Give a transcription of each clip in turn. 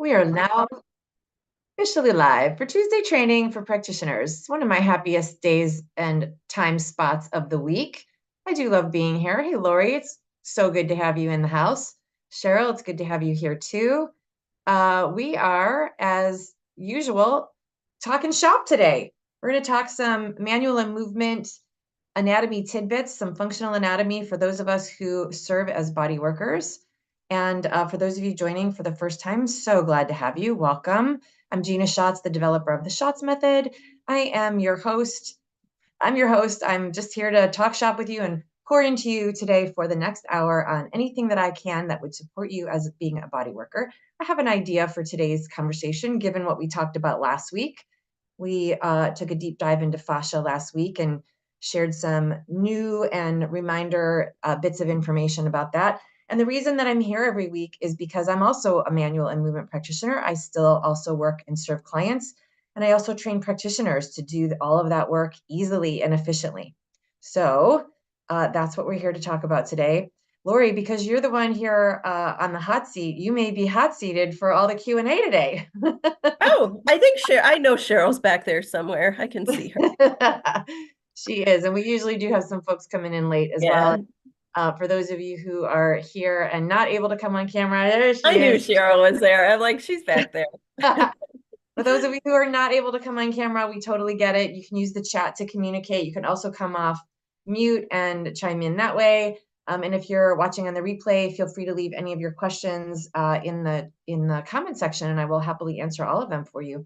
We are now officially live for Tuesday training for practitioners. It's one of my happiest days and time spots of the week. I do love being here. Hey, Lori, it's so good to have you in the house. Cheryl, it's good to have you here too. We are, as usual, talking shop today. We're going to talk some manual and movement anatomy tidbits, some functional anatomy for those of us who serve as body workers. And for those of you joining for the first time, so glad to have you. Welcome. I'm Gina Schatz, the developer of the Schatz Method. I am your host. I'm just here to talk shop with you and pour into you today for the next hour on anything that I can that would support you as being a body worker. I have an idea for today's conversation, given what we talked about last week. We took a deep dive into fascia last week and shared some new and reminder bits of information about that. And the reason that I'm here every week is because I'm also a manual and movement practitioner. I still also work and serve clients, and I also train practitioners to do all of that work easily and efficiently. So that's what we're here to talk about today. Lori, because you're the one here on the hot seat, you may be hot seated for all the Q&A today. Oh, I think I know Cheryl's back there somewhere. I can see her. She is, and we usually do have some folks coming in late as well. Yeah. For those of you who are here and not able to come on camera, there I she knew is. Cheryl was there. I'm like, she's back there. For those of you who are not able to come on camera, we totally get it. You can use the chat to communicate. You can also come off mute and chime in that way. And if you're watching on the replay, feel free to leave any of your questions in the comment section, and I will happily answer all of them for you.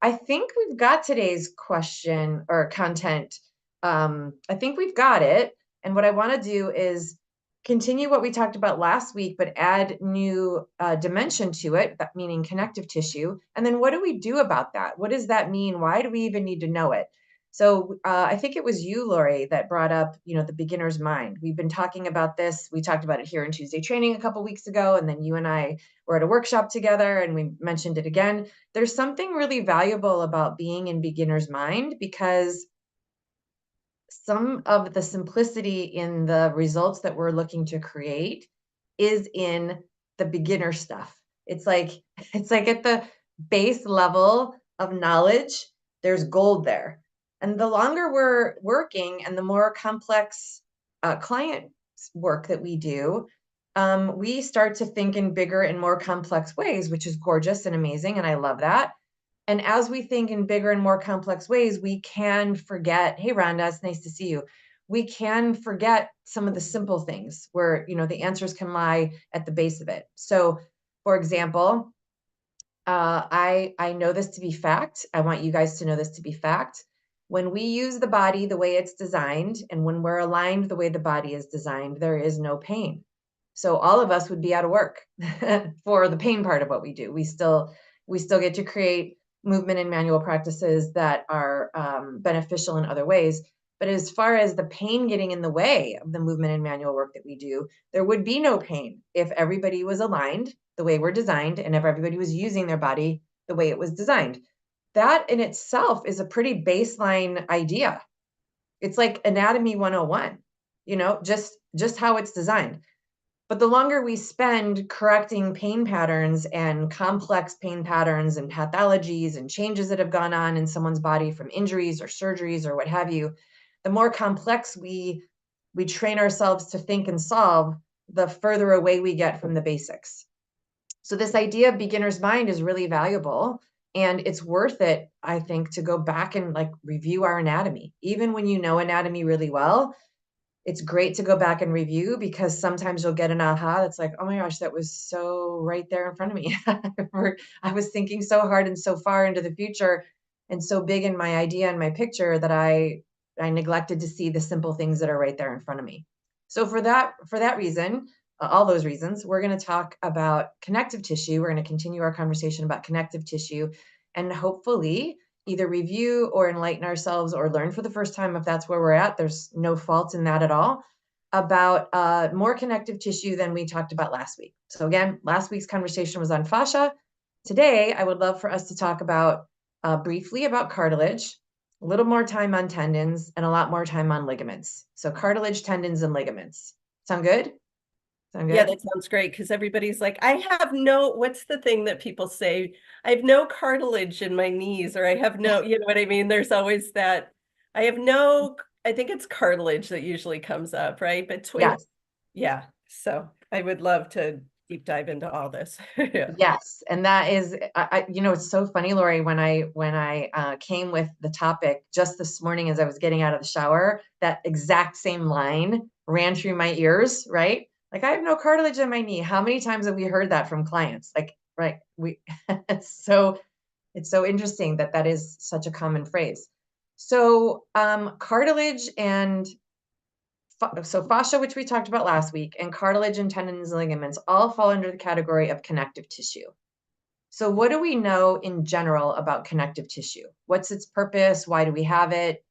I think we've got today's question or content. I think we've got it. And what I want to do is continue what we talked about last week, but add new dimension to it, meaning connective tissue. And then what do we do about that? What does that mean? Why do we even need to know it? So I think it was you, Lori, that brought up, the beginner's mind. We've been talking about this. We talked about it here in Tuesday training a couple weeks ago, and then you and I were at a workshop together, and we mentioned it again. There's something really valuable about being in beginner's mind because some of the simplicity in the results that we're looking to create is in the beginner stuff. It's like at the base level of knowledge, there's gold there. And the longer we're working and the more complex client work that we do, we start to think in bigger and more complex ways, which is gorgeous and amazing. And I love that. And as we think in bigger and more complex ways, we can forget, hey, Rhonda, it's nice to see you. We can forget some of the simple things where, the answers can lie at the base of it. So, for example, I know this to be fact. I want you guys to know this to be fact. When we use the body the way it's designed, and when we're aligned the way the body is designed, there is no pain. So all of us would be out of work for the pain part of what we do. We still get to create movement and manual practices that are beneficial in other ways. But as far as the pain getting in the way of the movement and manual work that we do, there would be no pain if everybody was aligned the way we're designed and if everybody was using their body the way it was designed. That in itself is a pretty baseline idea. It's like anatomy 101, just how it's designed. But the longer we spend correcting pain patterns and complex pain patterns and pathologies and changes that have gone on in someone's body from injuries or surgeries or what have you, the more complex we train ourselves to think and solve, the further away we get from the basics. So this idea of beginner's mind is really valuable, and it's worth it, I think, to go back and review our anatomy. Even when you know anatomy really well, it's great to go back and review because sometimes you'll get an aha that's like, oh my gosh, that was so right there in front of me. I was thinking so hard and so far into the future and so big in my idea and my picture that I neglected to see the simple things that are right there in front of me. So for that reason, all those reasons, we're going to talk about connective tissue. We're going to continue our conversation about connective tissue and hopefully either review or enlighten ourselves or learn for the first time if that's where we're at. There's no fault in that at all, about more connective tissue than we talked about last week. So again, last week's conversation was on fascia. Today, I would love for us to talk about briefly about cartilage, a little more time on tendons, and a lot more time on ligaments. So cartilage, tendons, and ligaments. Sound good? Sound Yeah, good? that sounds great because everybody's like, what's the thing that people say? I have no cartilage in my knees, or I have no, you know what I mean? There's always that. I have no, I think it's cartilage that usually comes up, right? Yes. Yeah. So I would love to deep dive into all this. Yeah. Yes, and that is, it's so funny, Lori, when I came with the topic just this morning as I was getting out of the shower, that exact same line ran through my ears, right? Like, I have no cartilage in my knee. How many times have we heard that from clients? Like, right, it's so interesting that that is such a common phrase. So, cartilage and fascia, which we talked about last week, and cartilage and tendons and ligaments all fall under the category of connective tissue. So what do we know in general about connective tissue? What's its purpose? Why do we have it?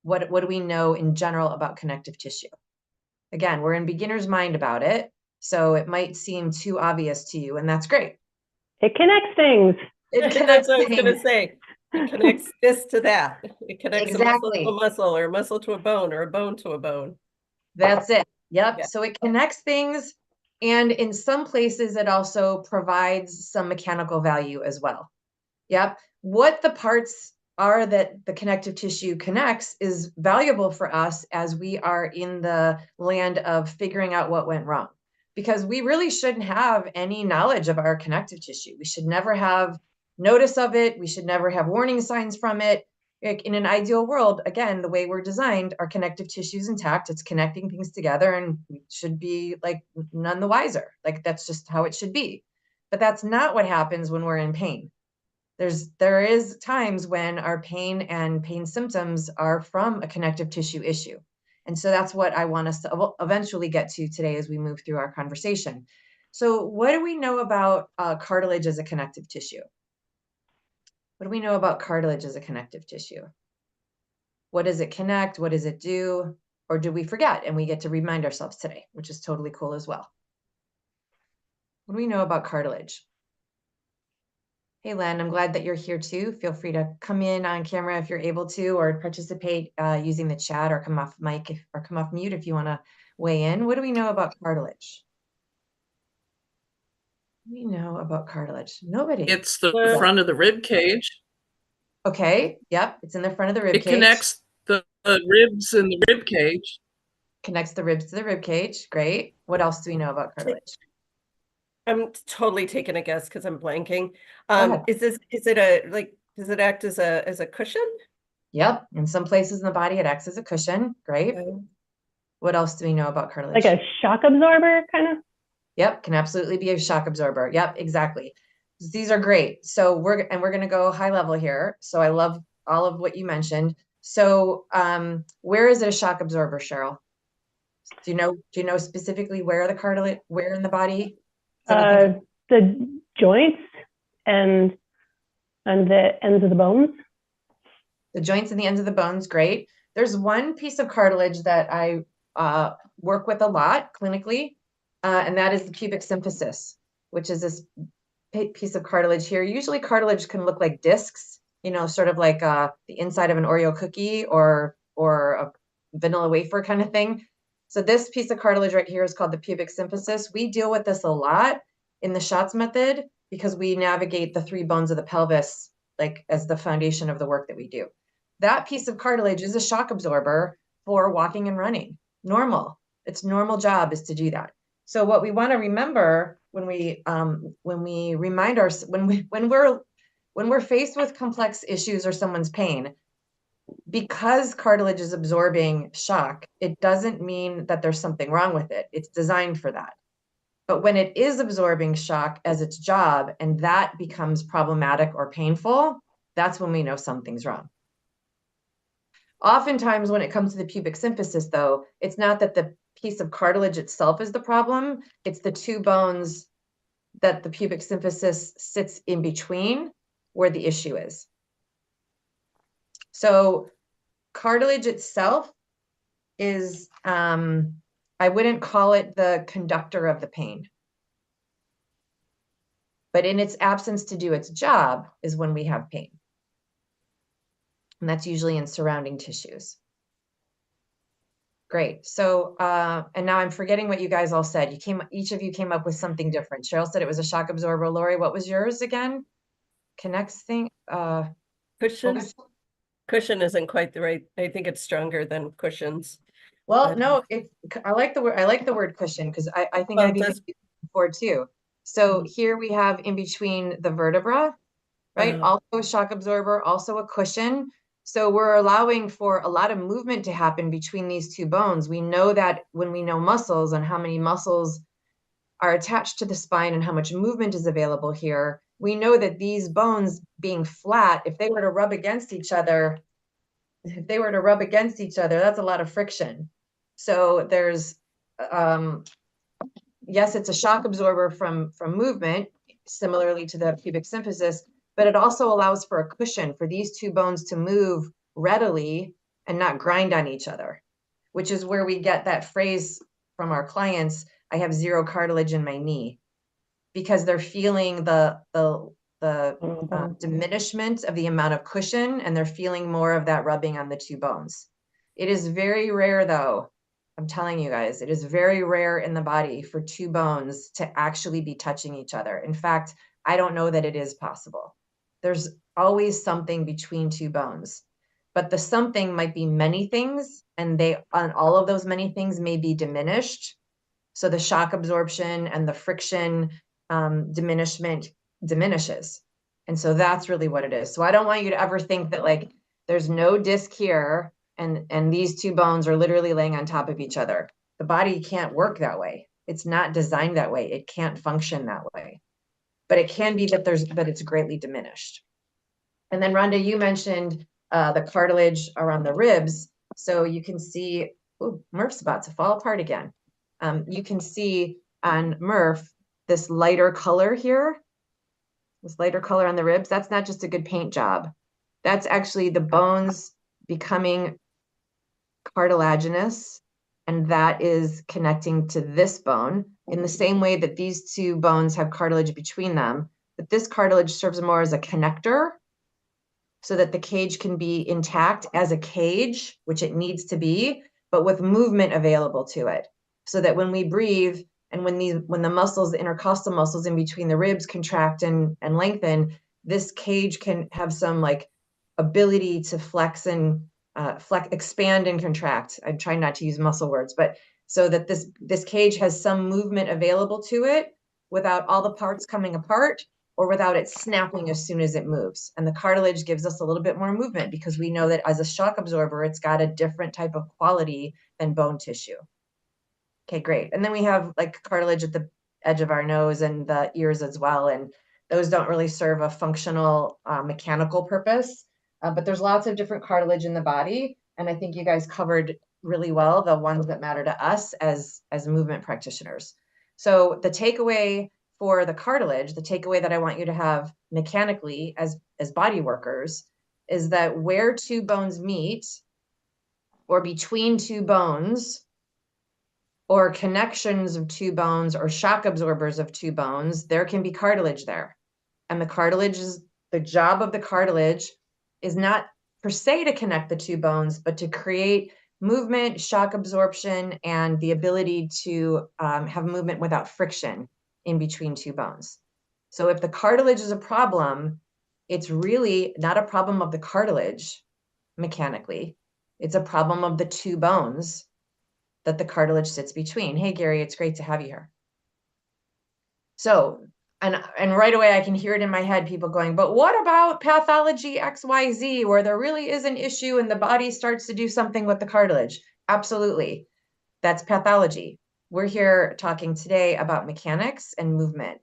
What do we know in general about connective tissue? Again, we're in beginner's mind about it, so it might seem too obvious to you, and that's great. It connects things. It That's connects what I was going to things. say. It connects this to that. It connects a muscle to Exactly. a muscle, or a muscle to a bone, or a bone to a bone. That's it. Yep. Yeah. So it connects things, and in some places it also provides some mechanical value as well. Yep. What the parts are that the connective tissue connects is valuable for us as we are in the land of figuring out what went wrong. Because we really shouldn't have any knowledge of our connective tissue. We should never have notice of it. We should never have warning signs from it. Like in an ideal world, again, the way we're designed, our connective tissue is intact. It's connecting things together, and we should be like none the wiser. Like that's just how it should be. But that's not what happens when we're in pain. There is times when our pain and pain symptoms are from a connective tissue issue. And so that's what I want us to eventually get to today as we move through our conversation. So what do we know about cartilage as a connective tissue? What do we know about cartilage as a connective tissue? What does it connect? What does it do? Or do we forget and we get to remind ourselves today, which is totally cool as well. What do we know about cartilage? Hey, Len, I'm glad that you're here too. Feel free to come in on camera if you're able to, or participate using the chat, or come off mic or come off mute if you want to weigh in. What do we know about cartilage? What do we know about cartilage? Nobody. It's the front of the rib cage. Okay. Yep. It's in the front of the rib It cage. connects the ribs in the rib cage. Connects the ribs to the rib cage. Great. What else do we know about cartilage? I'm totally taking a guess because I'm blanking. ahead. Does it act as a cushion? Yep. In some places in the body, it acts as a cushion. Great. What else do we know about cartilage? Like a shock absorber, kind of? Yep, can absolutely be a shock absorber. Yep, exactly. These are great. So we're going to go high level here. So I love all of what you mentioned. So where is it a shock absorber, Cheryl? Do you know specifically where the cartilage, where in the body? The joints and the ends of the bones. The joints and the ends of the bones, great. There's one piece of cartilage that I work with a lot clinically, and that is the pubic symphysis, which is this piece of cartilage here. Usually cartilage can look like discs, sort of like the inside of an Oreo cookie or a vanilla wafer kind of thing. So this piece of cartilage right here is called the pubic symphysis. We deal with this a lot in the Schatz method because we navigate the 3 bones of the pelvis like as the foundation of the work that we do. That piece of cartilage is a shock absorber for walking and running. Normal. Its normal job is to do that. So what we want to remember when we remind ourselves when we're faced with complex issues or someone's pain, because cartilage is absorbing shock, it doesn't mean that there's something wrong with it. It's designed for that. But when it is absorbing shock as its job and that becomes problematic or painful, that's when we know something's wrong. Oftentimes when it comes to the pubic symphysis, though, it's not that the piece of cartilage itself is the problem. It's the 2 bones that the pubic symphysis sits in between where the issue is. So cartilage itself is, I wouldn't call it the conductor of the pain. But in its absence to do its job is when we have pain. And that's usually in surrounding tissues. Great. So, and now I'm forgetting what you guys all said. Each of you came up with something different. Cheryl said it was a shock absorber. Lori, what was yours again? Connects thing, what Cushion. was- Cushion isn't quite the right. I think it's stronger than cushions. well, no, I like the word cushion because I think Well, I've even does- used it before too. So here we have in between the vertebra, right? Also a shock absorber, also a cushion. So we're allowing for a lot of movement to happen between these two bones. We know that when we know muscles and how many muscles are attached to the spine and how much movement is available here, we know that these bones being flat, if they were to rub against each other, that's a lot of friction. So there's, yes, it's a shock absorber from movement, similarly to the pubic symphysis, but it also allows for a cushion for these two bones to move readily and not grind on each other, which is where we get that phrase from our clients, I have zero cartilage in my knee, because they're feeling the diminishment of the amount of cushion, and they're feeling more of that rubbing on the two bones. It is very rare though, I'm telling you guys, it is very rare in the body for two bones to actually be touching each other. In fact, I don't know that it is possible. There's always something between two bones, but the something might be many things, and all of those many things may be diminished. So the shock absorption and the friction diminishes. And so that's really what it is. So I don't want you to ever think that like there's no disc here and these two bones are literally laying on top of each other. The body can't work that way. It's not designed that way. It can't function that way. But it can be that it's greatly diminished. And then Rhonda, you mentioned the cartilage around the ribs. So you can see, ooh, Murph's about to fall apart again. You can see on Murph this lighter color here, this lighter color on the ribs. That's not just a good paint job. That's actually the bones becoming cartilaginous, and that is connecting to this bone in the same way that these two bones have cartilage between them. But this cartilage serves more as a connector so that the cage can be intact as a cage, which it needs to be, but with movement available to it. So that when we breathe and when the muscles, the intercostal muscles in between the ribs contract and lengthen, this cage can have some like ability to flex and expand and contract. I'm trying not to use muscle words, but so that this cage has some movement available to it without all the parts coming apart or without it snapping as soon as it moves. And the cartilage gives us a little bit more movement because we know that as a shock absorber, it's got a different type of quality than bone tissue. Okay, great. And then we have like cartilage at the edge of our nose and the ears as well. And those don't really serve a functional mechanical purpose, but there's lots of different cartilage in the body. And I think you guys covered really well the ones that matter to us as movement practitioners. So the takeaway for the cartilage, the takeaway that I want you to have mechanically as body workers is that where two bones meet or between two bones or connections of two bones or shock absorbers of two bones, there can be cartilage there. And the job of the cartilage is not per se to connect the two bones, but to create movement, shock absorption, and the ability to have movement without friction in between two bones. So if the cartilage is a problem, it's really not a problem of the cartilage mechanically. It's a problem of the two bones that the cartilage sits between. Hey, Gary, it's great to have you here. So, and right away I can hear it in my head, people going, but what about pathology XYZ, where there really is an issue and the body starts to do something with the cartilage? Absolutely. That's pathology. We're here talking today about mechanics and movement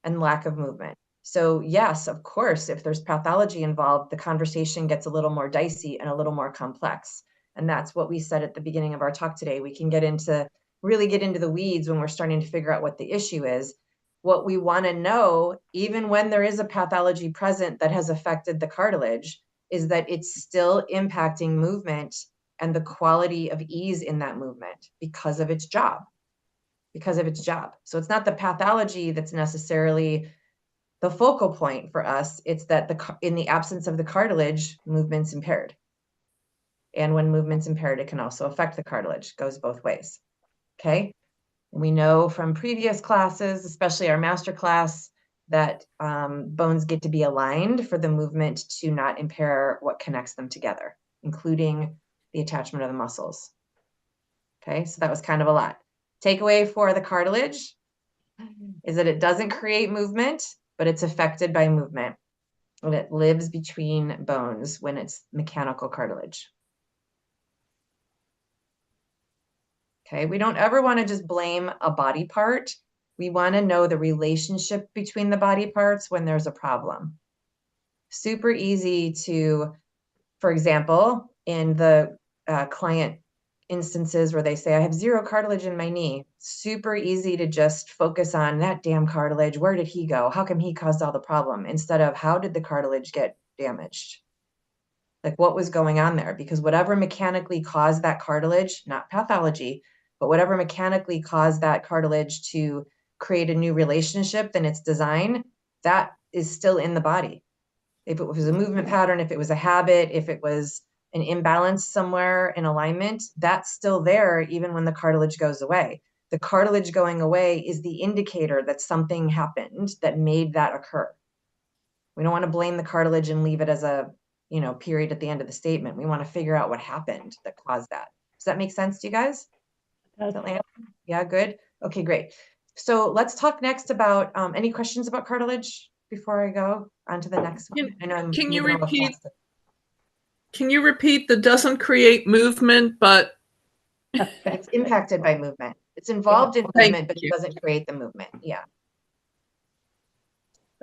and lack of movement. So yes, of course, if there's pathology involved, the conversation gets a little more dicey and a little more complex. And that's what we said at the beginning of our talk today. We can really get into the weeds when we're starting to figure out what the issue is. What we want to know, even when there is a pathology present that has affected the cartilage, is that it's still impacting movement and the quality of ease in that movement because of its job. So it's not the pathology that's necessarily the focal point for us. It's that in the absence of the cartilage, movement's impaired. And when movement's impaired, it can also affect the cartilage. Goes both ways. Okay. We know from previous classes, especially our master class, that bones get to be aligned for the movement to not impair what connects them together, including the attachment of the muscles. Okay, so that was kind of a lot. Takeaway for the cartilage is that it doesn't create movement, but it's affected by movement. And it lives between bones when it's mechanical cartilage. Okay, we don't ever want to just blame a body part. We want to know the relationship between the body parts when there's a problem. Super easy to, for example, in the client instances where they say, I have zero cartilage in my knee, super easy to just focus on that damn cartilage. Where did he go? How come he caused all the problem? Instead of how did the cartilage get damaged? Like what was going on there? Because whatever mechanically caused that cartilage, not pathology, but whatever mechanically caused that cartilage to create a new relationship than its design, that is still in the body. If it was a movement pattern, if it was a habit, if it was an imbalance somewhere in alignment, that's still there even when the cartilage goes away. The cartilage going away is the indicator that something happened that made that occur. We don't want to blame the cartilage and leave it as a, period at the end of the statement. We want to figure out what happened that caused that. Does that make sense to you guys? Yeah, good. Okay, great. So let's talk next about any questions about cartilage before I go on to the next one. I know I'm Can you moving a little repeat? faster. Can you repeat the doesn't create movement, but It's impacted by movement. It's involved in Thank movement, but it you. doesn't create the movement. Yeah.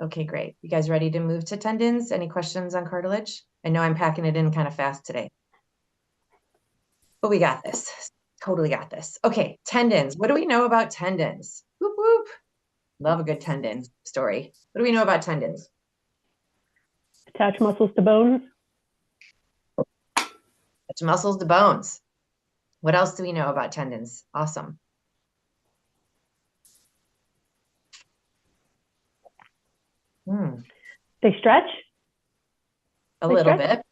Okay, great. You guys ready to move to tendons? Any questions on cartilage? I know I'm packing it in kind of fast today, but we got this. Totally got this. Okay, tendons. What do we know about tendons? Whoop, whoop. Love a good tendon story. What do we know about tendons? Attach muscles to bones. Attach muscles to bones. What else do we know about tendons? Awesome. They stretch. A They little stretch?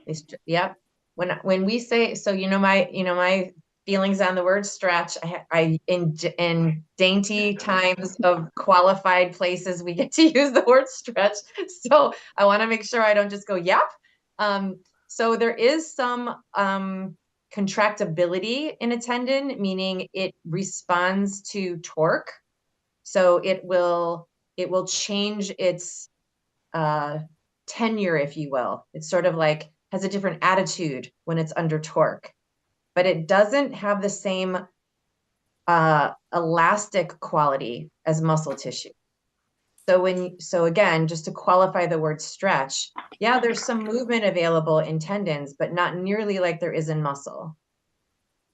bit. Yeah. When we say, so my feelings on the word stretch, I in dainty times of qualified places, we get to use the word stretch. So I want to make sure I don't just go, yep. So there is some contractibility in a tendon, meaning it responds to torque. So it will change its tenure, if you will. It's sort of like has a different attitude when it's under torque, but it doesn't have the same elastic quality as muscle tissue. So again, just to qualify the word stretch, yeah, there's some movement available in tendons, but not nearly like there is in muscle.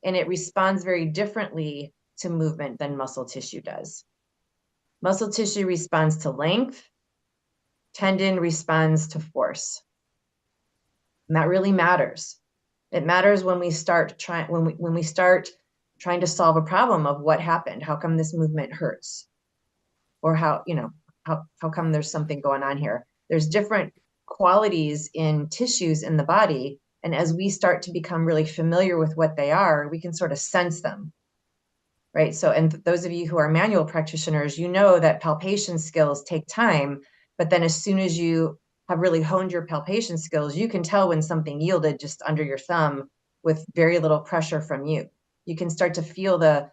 And it responds very differently to movement than muscle tissue does. Muscle tissue responds to length. Tendon responds to force. And that really matters. It matters when we start trying to solve a problem of what happened. How come this movement hurts? Or how come there's something going on here? There's different qualities in tissues in the body. And as we start to become really familiar with what they are, we can sort of sense them. Right. So, and those of you who are manual practitioners, you know that palpation skills take time, but then as soon as you have really honed your palpation skills, you can tell when something yielded just under your thumb with very little pressure from you. You can start to feel the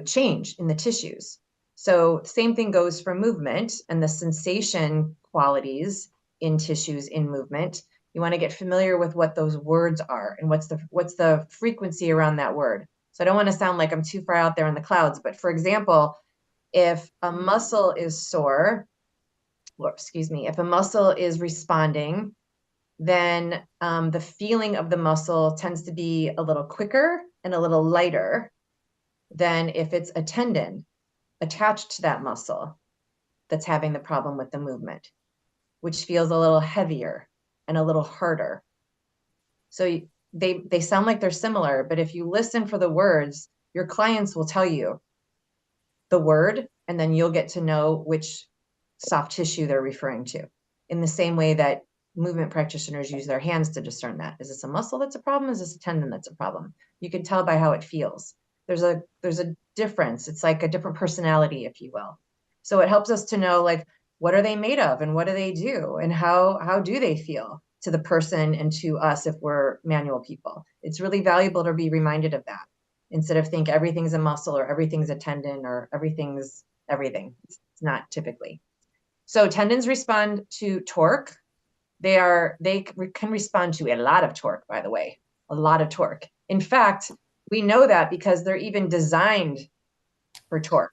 change in the tissues. So same thing goes for movement and the sensation qualities in tissues in movement. You want to get familiar with what those words are and what's the frequency around that word. So I don't want to sound like I'm too far out there in the clouds, but for example, if a muscle is sore, if a muscle is responding, then the feeling of the muscle tends to be a little quicker and a little lighter than if it's a tendon attached to that muscle that's having the problem with the movement, which feels a little heavier and a little harder. So they sound like they're similar, but if you listen for the words, your clients will tell you the word, and then you'll get to know which soft tissue they're referring to. In the same way that movement practitioners use their hands to discern that. Is this a muscle that's a problem? Is this a tendon that's a problem? You can tell by how it feels. There's a difference. It's like a different personality, if you will. So it helps us to know, like, what are they made of and what do they do and how do they feel to the person and to us if we're manual people. It's really valuable to be reminded of that instead of think everything's a muscle or everything's a tendon or everything's everything. It's not typically. So tendons respond to torque. They can respond to a lot of torque, by the way, a lot of torque. In fact, we know that because they're even designed for torque.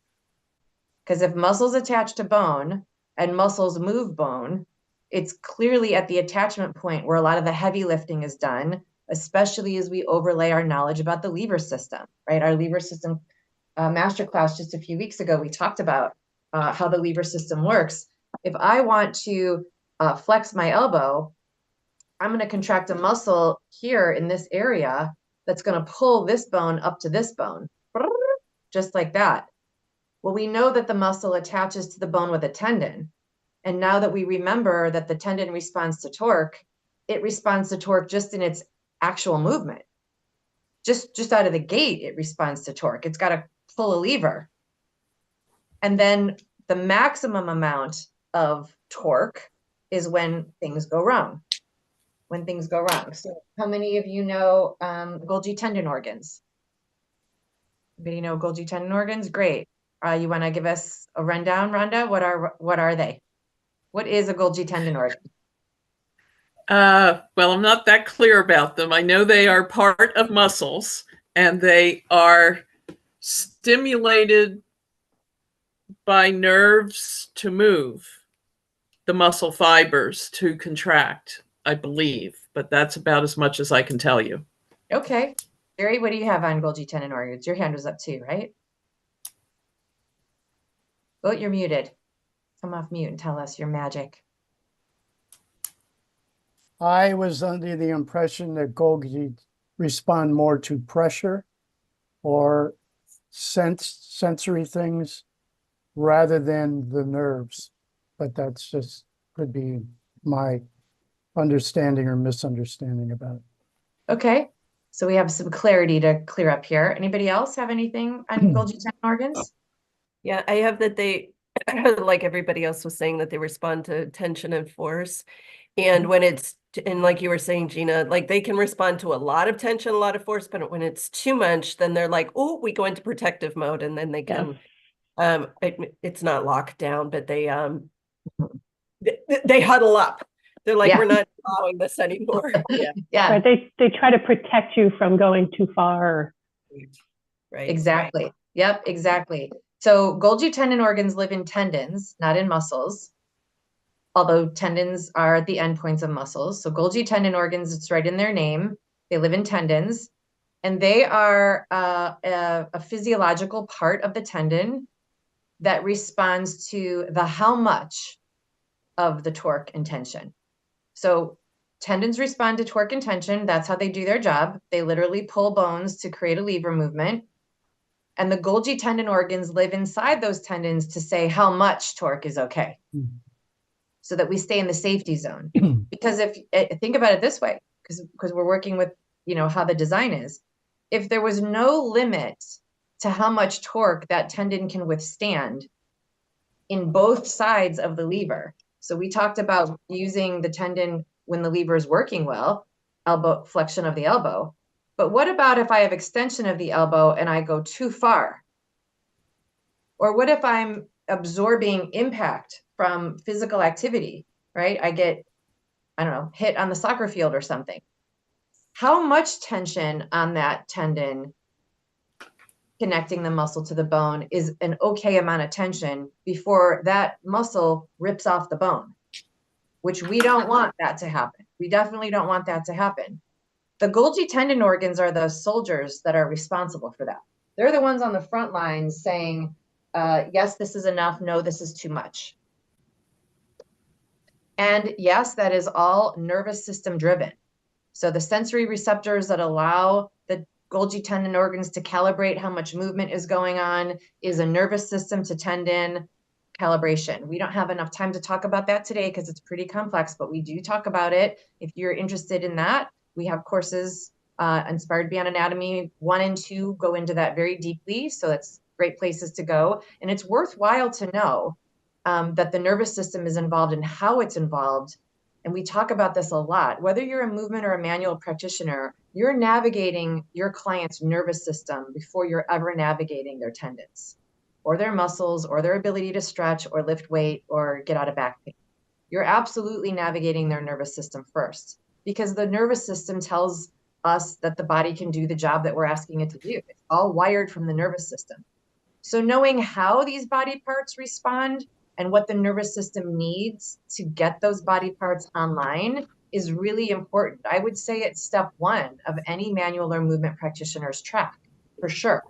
Because if muscles attach to bone and muscles move bone, it's clearly at the attachment point where a lot of the heavy lifting is done, especially as we overlay our knowledge about the lever system, right? Our lever system masterclass just a few weeks ago, we talked about how the lever system works. If I want to flex my elbow, I'm going to contract a muscle here in this area that's going to pull this bone up to this bone, just like that. Well, we know that the muscle attaches to the bone with a tendon. And now that we remember that the tendon responds to torque, it responds to torque just in its actual movement. Just out of the gate, it responds to torque. It's got to pull a lever. And then the maximum amount of torque is when things go wrong. When things go wrong. So how many of you know Golgi tendon organs? Anybody know Golgi tendon organs? Great. You want to give us a rundown, Rhonda? What are they? What is a Golgi tendon organ? Well, I'm not that clear about them. I know they are part of muscles and they are stimulated by nerves to move, the muscle fibers to contract, I believe, but that's about as much as I can tell you. Okay. Gary, what do you have on Golgi tendon organs? Your hand was up too, right? Oh, you're muted. Come off mute and tell us your magic. I was under the impression that Golgi respond more to pressure or sensory things rather than the nerves. But that's just could be my understanding or misunderstanding about it. Okay. So we have some clarity to clear up here. Anybody else have anything on Golgi tendon organs? Yeah, I have that they, like everybody else was saying, that they respond to tension and force. And when it's, and like you were saying, Gina, like they can respond to a lot of tension, a lot of force, but when it's too much, then they're like, oh, we go into protective mode, and then they can, it's not locked down, but they huddle up. They're like, we're not allowing this anymore. Yeah. Right, they try to protect you from going too far. Right. Exactly. Yep, exactly. So Golgi tendon organs live in tendons, not in muscles, although tendons are at the endpoints of muscles. So Golgi tendon organs, it's right in their name. They live in tendons, and they are a physiological part of the tendon that responds to the how much of the torque and tension. So tendons respond to torque and tension. That's how they do their job. They literally pull bones to create a lever movement. And the Golgi tendon organs live inside those tendons to say how much torque is okay, so that we stay in the safety zone. Because if think about it this way, because we're working with, you know, how the design is. If there was no limit to how much torque that tendon can withstand in both sides of the lever. So we talked about using the tendon when the lever is working well, elbow flexion of the elbow. But what about if I have extension of the elbow and I go too far? Or what if I'm absorbing impact from physical activity, right? I get, I don't know, hit on the soccer field or something. How much tension on that tendon connecting the muscle to the bone is an okay amount of tension before that muscle rips off the bone, which we don't want that to happen. We definitely don't want that to happen. The Golgi tendon organs are the soldiers that are responsible for that. They're the ones on the front lines saying, yes, this is enough. No, this is too much. And yes, that is all nervous system driven. So the sensory receptors that allow the Golgi tendon organs to calibrate how much movement is going on is a nervous system to tendon. calibration. We don't have enough time to talk about that today because it's pretty complex, but we do talk about it. If you're interested in that, we have courses, Inspired Beyond Anatomy 1 and 2 go into that very deeply. So that's great places to go. And it's worthwhile to know that the nervous system is involved and how it's involved. And we talk about this a lot. Whether you're a movement or a manual practitioner, you're navigating your client's nervous system before you're ever navigating their tendons or their muscles or their ability to stretch or lift weight or get out of back pain. You're absolutely navigating their nervous system first, because the nervous system tells us that the body can do the job that we're asking it to do. It's all wired from the nervous system. So knowing how these body parts respond and what the nervous system needs to get those body parts online is really important. I would say it's step one of any manual or movement practitioner's track, for sure.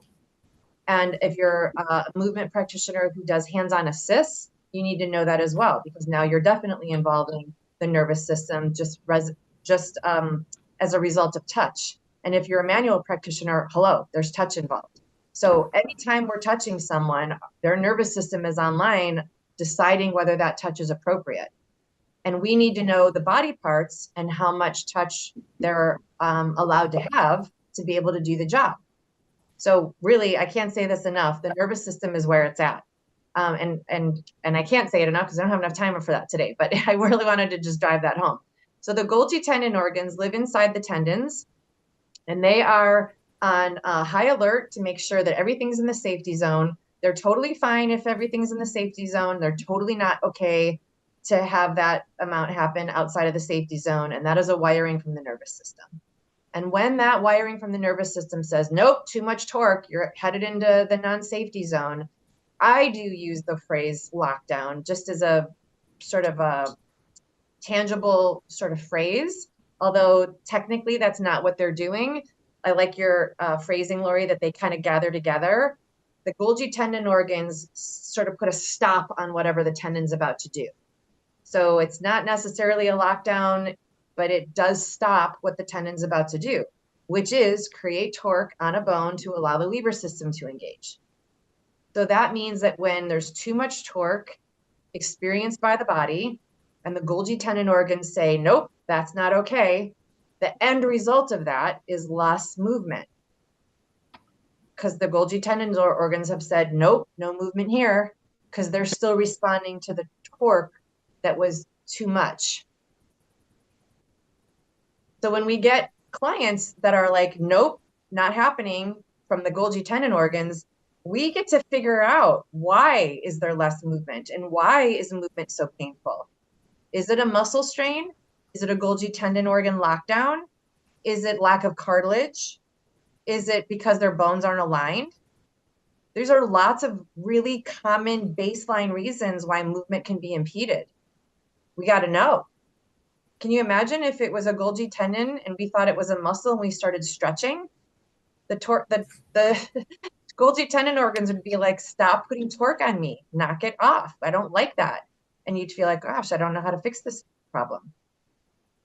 And if you're a movement practitioner who does hands-on assists, you need to know that as well, because now you're definitely involving the nervous system just as a result of touch. And if you're a manual practitioner, hello, there's touch involved. So anytime we're touching someone, their nervous system is online deciding whether that touch is appropriate. And we need to know the body parts and how much touch they're allowed to have to be able to do the job. So really, I can't say this enough. The nervous system is where it's at. And I can't say it enough because I don't have enough time for that today, but I really wanted to just drive that home. So the Golgi tendon organs live inside the tendons, and they are on high alert to make sure that everything's in the safety zone. They're totally fine if everything's in the safety zone. They're totally not okay to have that amount happen outside of the safety zone. And that is a wiring from the nervous system. And when that wiring from the nervous system says, nope, too much torque, you're headed into the non-safety zone, I do use the phrase lockdown just as a sort of a tangible sort of phrase, although technically that's not what they're doing. I like your phrasing, Lori, that they kind of gather together. The Golgi tendon organs sort of put a stop on whatever the tendon's about to do. So it's not necessarily a lockdown, but it does stop what the tendon's about to do, which is create torque on a bone to allow the lever system to engage. So that means that when there's too much torque experienced by the body and the Golgi tendon organs say, nope, that's not okay, the end result of that is less movement. Because the Golgi tendon organs have said, nope, no movement here, because they're still responding to the torque that was too much. So when we get clients that are like, nope, not happening from the Golgi tendon organs, we get to figure out why is there less movement and why is movement so painful? Is it a muscle strain? Is it a Golgi tendon organ lockdown? Is it lack of cartilage? Is it because their bones aren't aligned? These are lots of really common baseline reasons why movement can be impeded. We got to know. Can you imagine if it was a Golgi tendon and we thought it was a muscle and we started stretching? The Golgi tendon organs would be like, stop putting torque on me, knock it off. I don't like that. And you'd feel like, gosh, I don't know how to fix this problem.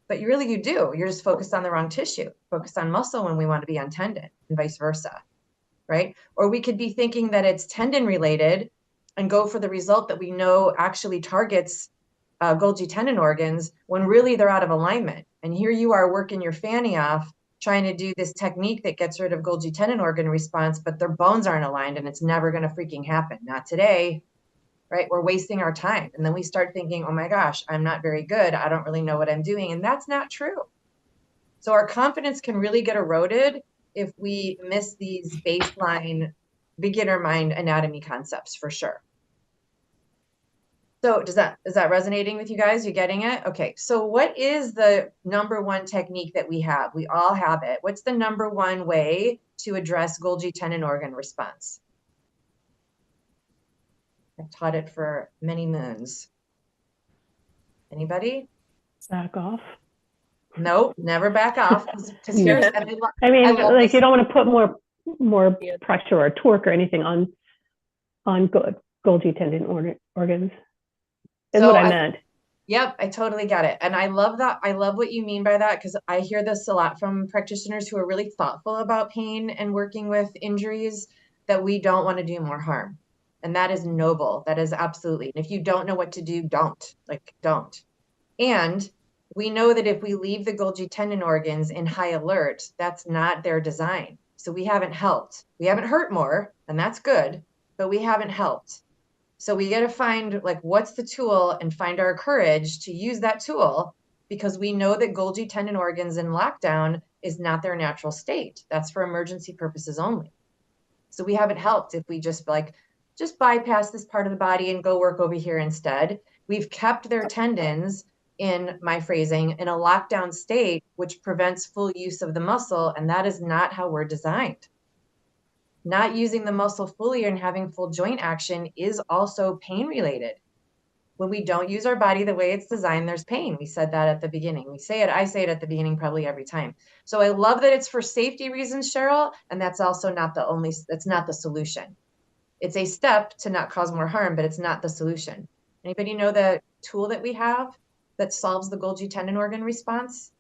But you do. You're just focused on the wrong tissue, focused on muscle when we want to be on tendon and vice versa, right? Or we could be thinking that it's tendon related and go for the result that we know actually targets Golgi tendon organs when really they're out of alignment. And here you are working your fanny off, trying to do this technique that gets rid of Golgi tendon organ response, but their bones aren't aligned and it's never going to freaking happen. Not today, right? We're wasting our time. And then we start thinking, oh my gosh, I'm not very good. I don't really know what I'm doing. And that's not true. So our confidence can really get eroded if we miss these baseline beginner mind anatomy concepts for sure. So is that resonating with you guys? You getting it? Okay. So what is the number one technique that we have? We all have it. What's the number one way to address Golgi tendon organ response? I've taught it for many moons. Anybody? Back off. Nope, never back off. Because Yeah. I mean, like you don't want to put more pressure or torque or anything on Golgi tendon organs. Is what I meant. Yep, I totally get it. And I love that. I love what you mean by that, because I hear this a lot from practitioners who are really thoughtful about pain and working with injuries, that we don't want to do more harm. And that is noble. That is absolutely. And if you don't know what to do, don't. And we know that if we leave the Golgi tendon organs in high alert, that's not their design. So we haven't helped. We haven't hurt more, and that's good, but we haven't helped. So we got to find like, what's the tool, and find our courage to use that tool, because we know that Golgi tendon organs in lockdown is not their natural state. That's for emergency purposes only. So we haven't helped if we just bypass this part of the body and go work over here instead. We've kept their tendons, in my phrasing, in a lockdown state, which prevents full use of the muscle. And that is not how we're designed. Not using the muscle fully and having full joint action is also pain related. When we don't use our body the way it's designed, there's pain. We said that at the beginning. I say it at the beginning probably every time. So I love that it's for safety reasons, Cheryl, and that's also that's not the solution. It's a step to not cause more harm, but it's not the solution. Anybody know the tool that we have that solves the Golgi tendon organ response?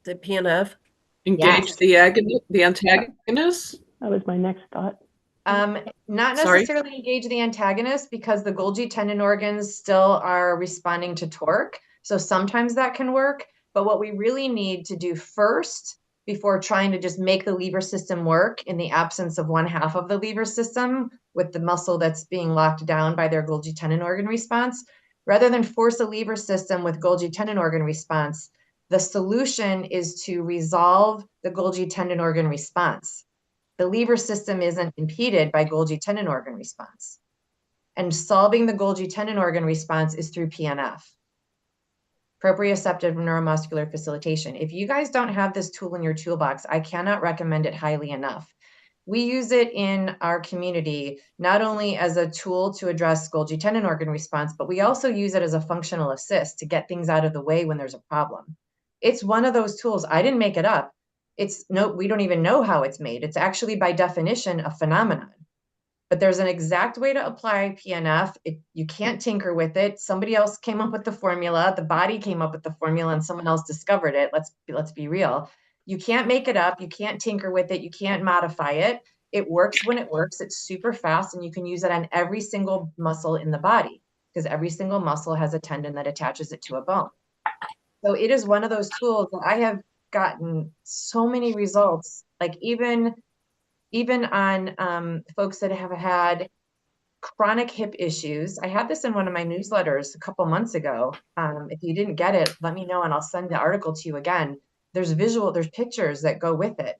The PNF? Engage the antagonist? That was my next thought. Not necessarily engage the antagonist, because the Golgi tendon organs still are responding to torque. So sometimes that can work. But what we really need to do first, before trying to just make the lever system work in the absence of one half of the lever system with the muscle that's being locked down by their Golgi tendon organ response, rather than force a lever system with Golgi tendon organ response, the solution is to resolve the Golgi tendon organ response. The lever system isn't impeded by Golgi tendon organ response. And solving the Golgi tendon organ response is through PNF, proprioceptive neuromuscular facilitation. If you guys don't have this tool in your toolbox, I cannot recommend it highly enough. We use it in our community, not only as a tool to address Golgi tendon organ response, but we also use it as a functional assist to get things out of the way when there's a problem. It's one of those tools. I didn't make it up. We don't even know how it's made. It's actually by definition a phenomenon. But there's an exact way to apply PNF. You can't tinker with it. Somebody else came up with the formula. The body came up with the formula, and someone else discovered it. Let's be real. You can't make it up. You can't tinker with it. You can't modify it. It works when it works. It's super fast, and you can use it on every single muscle in the body, because every single muscle has a tendon that attaches it to a bone. So it is one of those tools that I have gotten so many results, like even on folks that have had chronic hip issues. I had this in one of my newsletters a couple months ago. If you didn't get it, let me know and I'll send the article to you again. There's pictures that go with it.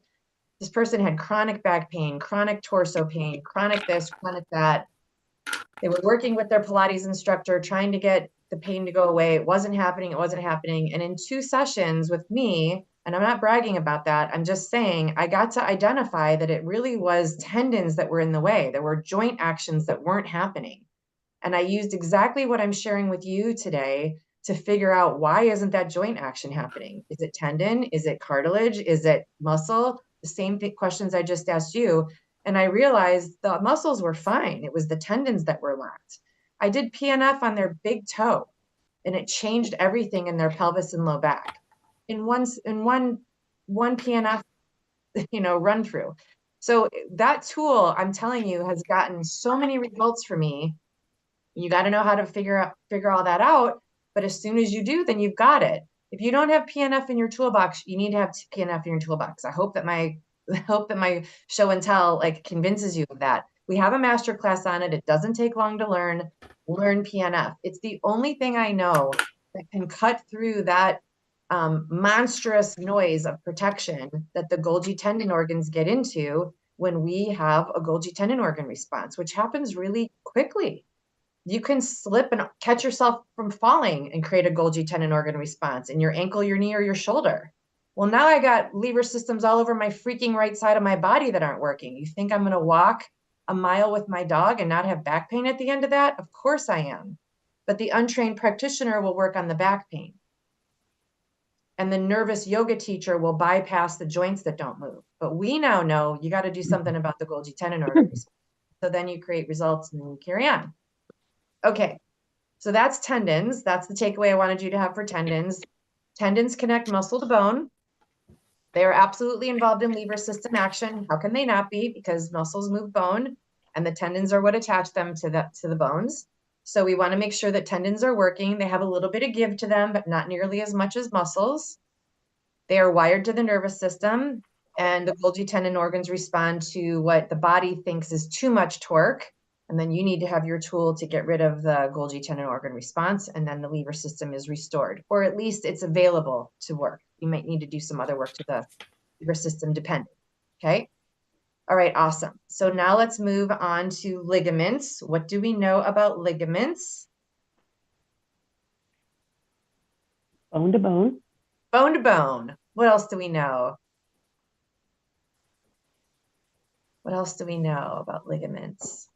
This person had chronic back pain, chronic torso pain, chronic this, chronic that. They were working with their Pilates instructor, trying to get the pain to go away. It wasn't happening. And in 2 sessions with me, and I'm not bragging about that, I'm just saying I got to identify that it really was tendons that were in the way. There were joint actions that weren't happening. And I used exactly what I'm sharing with you today to figure out, why isn't that joint action happening? Is it tendon? Is it cartilage? Is it muscle? The same questions I just asked you. And I realized the muscles were fine. It was the tendons that were locked. I did PNF on their big toe, and it changed everything in their pelvis and low back in one PNF, run through. So that tool, I'm telling you, has gotten so many results for me. You got to know how to figure all that out. But as soon as you do, then you've got it. If you don't have PNF in your toolbox, you need to have PNF in your toolbox. I hope that my show and tell convinces you of that. We have a masterclass on it. It doesn't take long to learn. Learn PNF. It's the only thing I know that can cut through that monstrous noise of protection that the Golgi tendon organs get into when we have a Golgi tendon organ response, which happens really quickly. You can slip and catch yourself from falling and create a Golgi tendon organ response in your ankle, your knee, or your shoulder. Well, now I got lever systems all over my freaking right side of my body that aren't working. You think I'm going to walk a mile with my dog and not have back pain at the end of that? Of course I am. But the untrained practitioner will work on the back pain. And the nervous yoga teacher will bypass the joints that don't move. But we now know you got to do something about the Golgi tendon organ response. So then you create results and then you carry on. Okay, so that's tendons. That's the takeaway I wanted you to have for tendons. Tendons connect muscle to bone. They are absolutely involved in lever system action. How can they not be? Because muscles move bone. and the tendons are what attach them to the bones. So we want to make sure that tendons are working. They have a little bit of give to them, but not nearly as much as muscles. They are wired to the nervous system, and the Golgi tendon organs respond to what the body thinks is too much torque. And then you need to have your tool to get rid of the Golgi tendon organ response, and then the lever system is restored, or at least it's available to work. You might need to do some other work to the lever system dependent. Okay. All right, awesome. So now let's move on to ligaments. What do we know about ligaments? Bone to bone. Bone to bone. What else do we know? What else do we know about ligaments?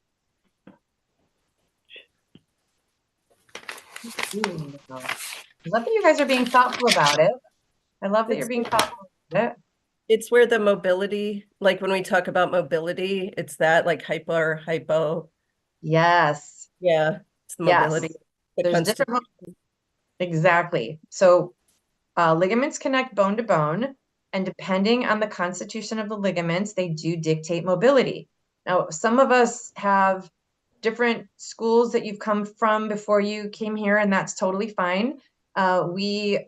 I love that you guys are being thoughtful about it. I love that you're being thoughtful about it. It's where the mobility, like when we talk about mobility, it's that like hypo. Yes. Yeah, it's the Yes. mobility. There's different. Exactly. So ligaments connect bone to bone, and depending on the constitution of the ligaments, they do dictate mobility. Now, some of us have different schools that you've come from before you came here, and that's totally fine. We,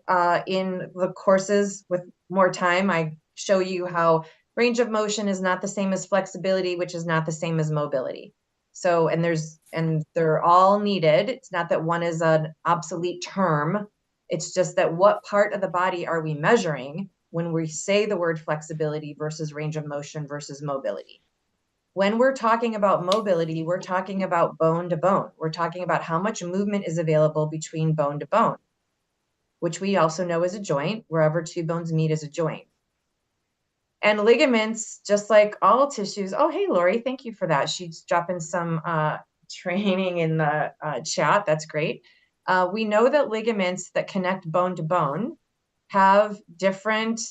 in the courses with more time, I show you how range of motion is not the same as flexibility, which is not the same as mobility. So, and they're all needed. It's not that one is an obsolete term. It's just that what part of the body are we measuring when we say the word flexibility versus range of motion versus mobility? When we're talking about mobility, we're talking about bone to bone. We're talking about how much movement is available between bone to bone, which we also know is a joint. Wherever two bones meet is a joint. And ligaments, just like all tissues. Oh, hey, Lori, thank you for that. She's dropping some training in the chat. That's great. We know that ligaments that connect bone to bone have different,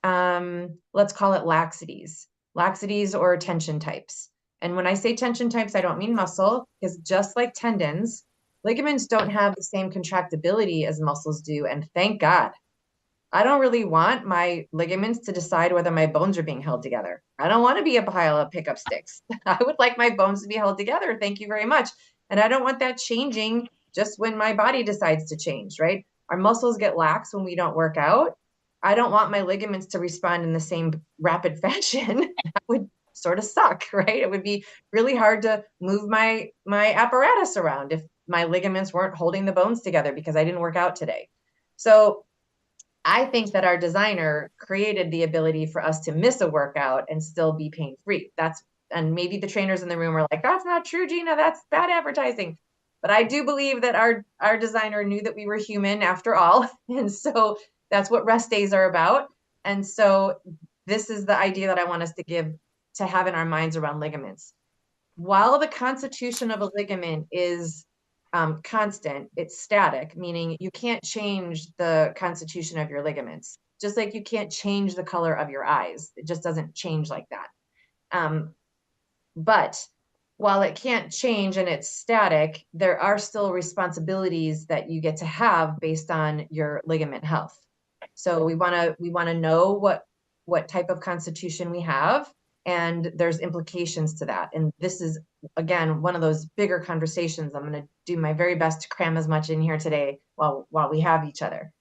let's call it laxities or tension types. And when I say tension types, I don't mean muscle, because just like tendons, ligaments don't have the same contractibility as muscles do. And thank God. I don't really want my ligaments to decide whether my bones are being held together. I don't want to be a pile of pickup sticks. I would like my bones to be held together. Thank you very much. And I don't want that changing just when my body decides to change, right? Our muscles get lax when we don't work out. I don't want my ligaments to respond in the same rapid fashion. That would sort of suck, right? It would be really hard to move my apparatus around if my ligaments weren't holding the bones together because I didn't work out today. So I think that our designer created the ability for us to miss a workout and still be pain-free. And maybe the trainers in the room are like, that's not true, Gina, that's bad advertising. But I do believe that our designer knew that we were human after all. And so that's what rest days are about. And so this is the idea that I want us to have in our minds around ligaments. While the constitution of a ligament is constant, it's static, meaning you can't change the constitution of your ligaments, just like you can't change the color of your eyes. It just doesn't change like that. But while it can't change and it's static, there are still responsibilities that you get to have based on your ligament health. So we want to know what type of constitution we have, and there's implications to that. And this is, again, one of those bigger conversations. I'm going to do my very best to cram as much in here today while we have each other.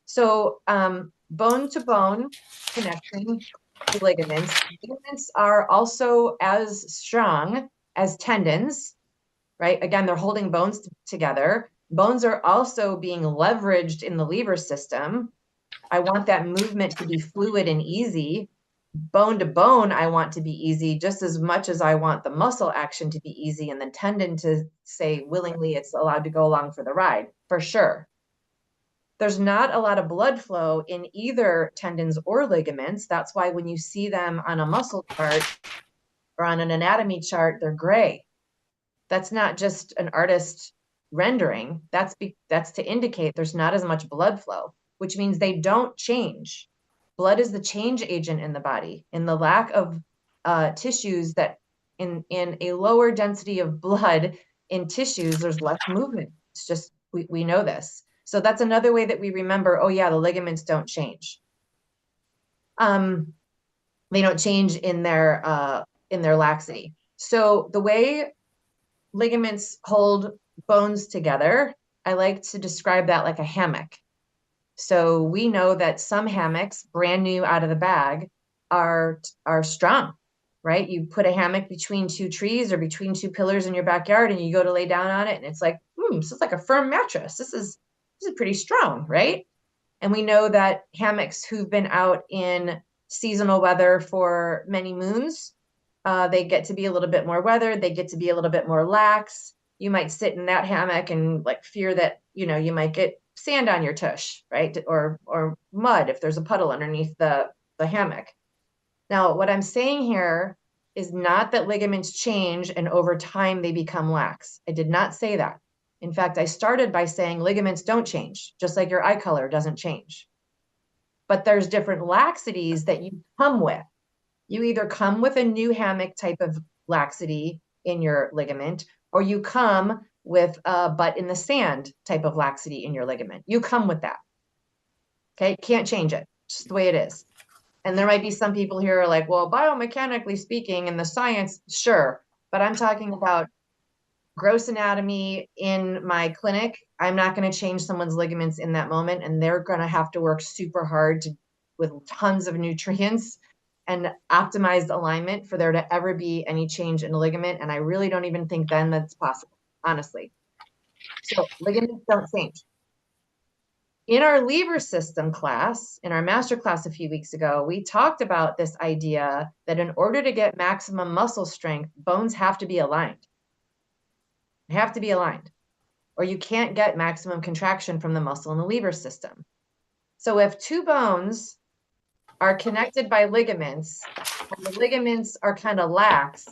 So bone to bone connection to ligaments. Ligaments are also as strong as tendons, right? Again, they're holding bones together. Bones are also being leveraged in the lever system. I want that movement to be fluid and easy. Bone to bone, I want to be easy just as much as I want the muscle action to be easy, and the tendon to say willingly it's allowed to go along for the ride, for sure. There's not a lot of blood flow in either tendons or ligaments. That's why when you see them on a muscle chart or on an anatomy chart, they're gray. That's not just an artist rendering. That's to indicate there's not as much blood flow, which means they don't change. Blood is the change agent in the body. In the lack of tissues that in a lower density of blood in tissues, there's less movement. It's just, we know this. So that's another way that we remember, oh yeah, the ligaments don't change. They don't change in their laxity. So the way ligaments hold bones together, I like to describe that like a hammock. So we know that some hammocks, brand new out of the bag, are strong, right? You put a hammock between two trees or between two pillars in your backyard and you go to lay down on it and it's like, this is like a firm mattress. This is pretty strong, right? And we know that hammocks who've been out in seasonal weather for many moons, they get to be a little bit more weathered. They get to be a little bit more lax. You might sit in that hammock and like fear that, you might get sand on your tush, right? Or mud if there's a puddle underneath the hammock. Now, what I'm saying here is not that ligaments change and over time they become lax. I did not say that. In fact, I started by saying ligaments don't change, just like your eye color doesn't change. But there's different laxities that you come with. You either come with a new hammock type of laxity in your ligament, or you come with a butt in the sand type of laxity in your ligament. You come with that. Okay, can't change it. Just the way it is. And there might be some people here who are like, well, biomechanically speaking, in the science, sure. But I'm talking about gross anatomy in my clinic. I'm not going to change someone's ligaments in that moment. And they're going to have to work super hard with tons of nutrients and optimized alignment for there to ever be any change in a ligament. And I really don't even think then that's possible, honestly. So ligaments don't change. In our lever system class, in our master class a few weeks ago, we talked about this idea that in order to get maximum muscle strength, bones have to be aligned. They have to be aligned, or you can't get maximum contraction from the muscle in the lever system. So if two bones are connected by ligaments, and the ligaments are kind of lax,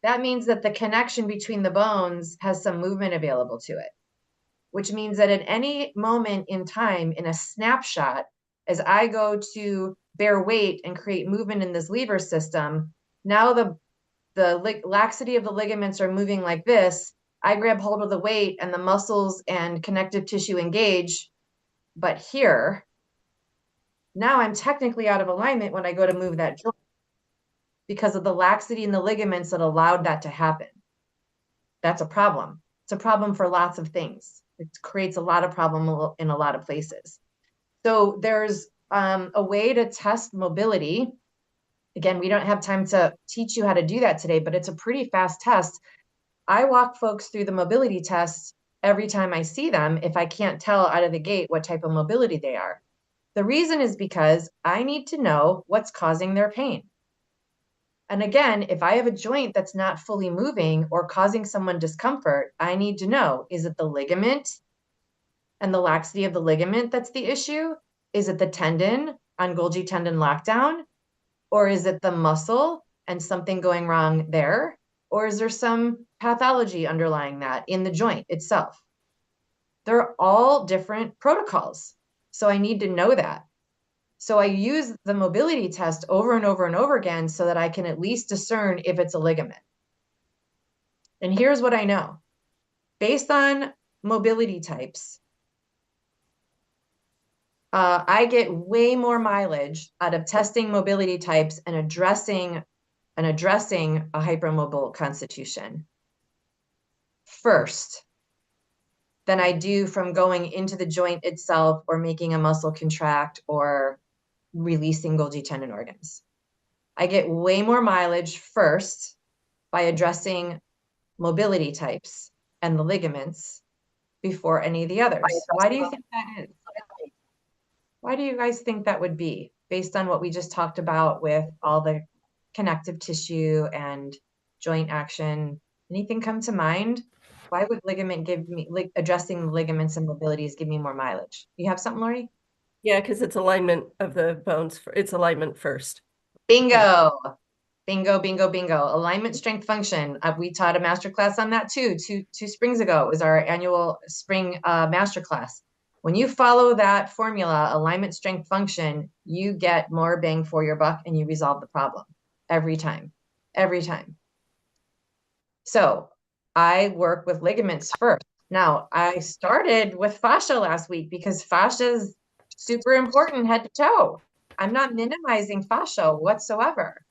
that means that the connection between the bones has some movement available to it, which means that at any moment in time, in a snapshot, as I go to bear weight and create movement in this lever system, now the laxity of the ligaments are moving like this. I grab hold of the weight and the muscles and connective tissue engage, but here, now I'm technically out of alignment when I go to move that joint because of the laxity in the ligaments that allowed that to happen. That's a problem. It's a problem for lots of things. It creates a lot of problem in a lot of places. So there's a way to test mobility. Again, we don't have time to teach you how to do that today, but it's a pretty fast test. I walk folks through the mobility tests every time I see them if I can't tell out of the gate what type of mobility they are. The reason is because I need to know what's causing their pain. And again, if I have a joint that's not fully moving or causing someone discomfort, I need to know, is it the ligament and the laxity of the ligament that's the issue? Is it the tendon on Golgi tendon lockdown? Or is it the muscle and something going wrong there? Or is there some pathology underlying that in the joint itself? They're all different protocols. So I need to know that. So I use the mobility test over and over and over again so that I can at least discern if it's a ligament. And here's what I know. Based on mobility types, I get way more mileage out of testing mobility types and addressing a hypermobile constitution first than I do from going into the joint itself or making a muscle contract or releasing Golgi tendon organs. I get way more mileage first by addressing mobility types and the ligaments before any of the others. Why do you think that is? Why do you guys think that would be based on what we just talked about with all the connective tissue and joint action? Anything come to mind? Why would ligament give me, addressing ligaments and mobilities give me more mileage? You have something, Lori? Yeah, because it's alignment of the bones. It's alignment first. Bingo. Bingo, bingo, bingo. Alignment, strength, function. We taught a masterclass on that too. Two springs ago. It was our annual spring masterclass. When you follow that formula, alignment, strength, function, you get more bang for your buck and you resolve the problem every time, every time. So I work with ligaments first. Now, I started with fascia last week because fascia is super important head to toe. I'm not minimizing fascia whatsoever.